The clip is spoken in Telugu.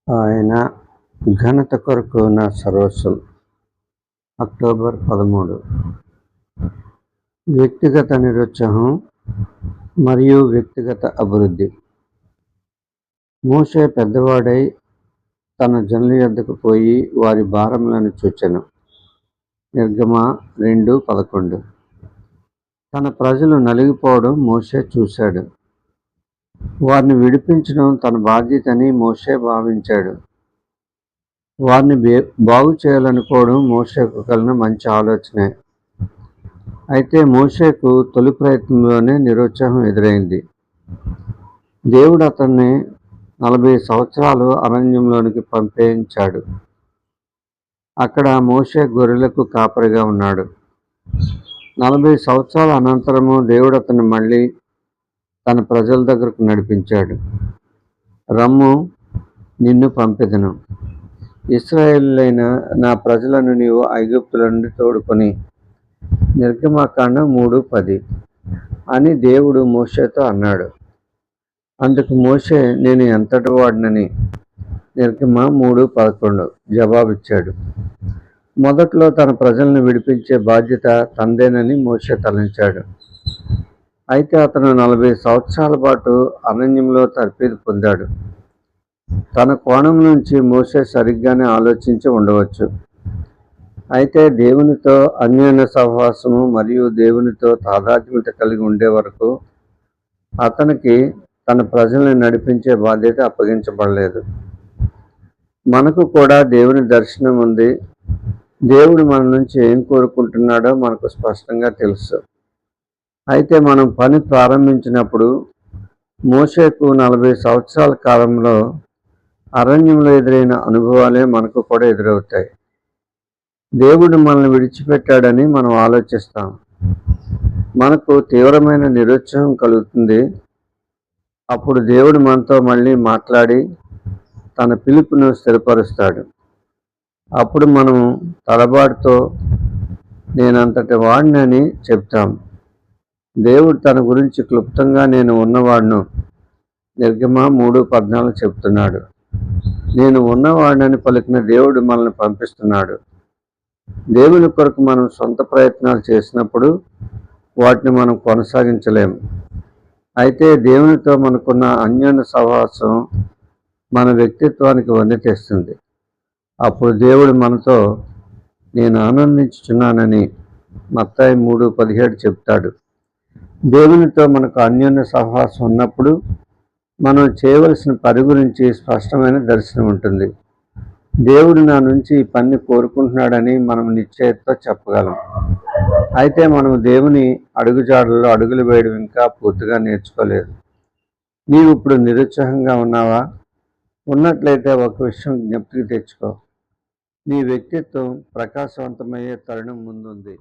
ఆయన ఘనత కొరకు నా సర్వస్వం. అక్టోబర్ 13. వ్యక్తిగత నిరుత్సాహం మరియు వ్యక్తిగత అభివృద్ధి. మోషే పెద్దవాడై తన జనుల యొద్దకు పోయి వారి భారములను చూచెను. నిర్గమ 2:11. తన ప్రజలు నలిగిపోవడం మోషే చూశాడు. వారిని విడిపించడం తన బాధ్యతని మోషే భావించాడు. వారిని బాగు చేయాలనుకోవడం మోషేకు కలిగిన మంచి ఆలోచనే. అయితే మోషేకు తొలి ప్రయత్నంలోనే నిరుత్సాహం ఎదురైంది. దేవుడు అతన్ని 40 సంవత్సరాలు అరణ్యంలోనికి పంపించాడు. అక్కడ మోషే గొర్రెలకు కాపరిగా ఉన్నాడు. 40 సంవత్సరాల అనంతరము దేవుడు అతన్ని మళ్ళీ తన ప్రజల దగ్గరకు నడిపించాడు. రమ్ము, నిన్ను పంపెదను. ఇశ్రాయేలీయులైన నా ప్రజలను నీవు ఐగుప్తుల నుండి తోడుకొని నిర్గమకాండం 3:10 అని దేవుడు మోషేతో అన్నాడు. అందుకు మోషే, నేను ఎంతటి వాడినని నిర్గమ 3:11 జవాబిచ్చాడు. మొదట్లో తన ప్రజలను విడిపించే బాధ్యత తనదేనని మోషే తలంచాడు. అయితే అతను 40 సంవత్సరాల పాటు అరణ్యంలో తర్ఫీదు పొందాడు. తన కోణం నుంచి మోషే సరిగ్గానే ఆలోచించి ఉండవచ్చు. అయితే దేవునితో అన్యోన్య సహవాసము మరియు దేవునితో తాదాత్మ్యత కలిగి ఉండే వరకు అతనికి తన ప్రజల్ని నడిపించే బాధ్యత అప్పగించబడలేదు. మనకు కూడా దేవుని దర్శనం ఉంది. దేవుడు మన నుంచి ఏం కోరుకుంటున్నాడో మనకు స్పష్టంగా తెలుసు. అయితే మనం పని ప్రారంభించినప్పుడు మోషేకు 40 సంవత్సరాల కాలంలో అరణ్యంలో ఎదురైన అనుభవాలే మనకు కూడా ఎదురవుతాయి. దేవుడు మనల్ని విడిచిపెట్టాడని మనం ఆలోచిస్తాం. మనకు తీవ్రమైన నిరుత్సాహం కలుగుతుంది. అప్పుడు దేవుడు మనతో మళ్ళీ మాట్లాడి తన పిలుపును స్థిరపరుస్తాడు. అప్పుడు మనం తడబాటుతో నేనంతటి వాడినని చెప్తాం. దేవుడు తన గురించి క్లుప్తంగా నేను ఉన్నవాడును నిర్గమ 3:14 చెప్తున్నాడు. నేను ఉన్నవాడినని పలికిన దేవుడు మనల్ని పంపిస్తున్నాడు. దేవుని కొరకు మనం సొంత ప్రయత్నాలు చేసినప్పుడు వాటిని మనం కొనసాగించలేము. అయితే దేవునితో మనకున్న అన్యోన్య సహవాసం మన వ్యక్తిత్వానికి వన్నె తెస్తుంది. అప్పుడు దేవుడు మనతో నేను ఆనందించుచున్నానని మత్తయి 3:17 చెప్తాడు. దేవునితో మనకు అన్యోన్య సహవాసం ఉన్నప్పుడు మనం చేయవలసిన పని గురించి స్పష్టమైన దర్శనం ఉంటుంది. దేవుడు నా నుంచి ఈ పని కోరుకుంటున్నాడని మనం నిశ్చయతతో చెప్పగలం. అయితే మనం దేవుని అడుగుజాడల్లో అడుగులు వేయడం ఇంకా పూర్తిగా నేర్చుకోలేదు. నీవు ఇప్పుడు నిరుత్సాహంగా ఉన్నావా? ఉన్నట్లయితే ఒక విషయం జ్ఞప్తికి తెచ్చుకో. నీ వ్యక్తిత్వం ప్రకాశవంతమయ్యే తరుణం ముందుంది.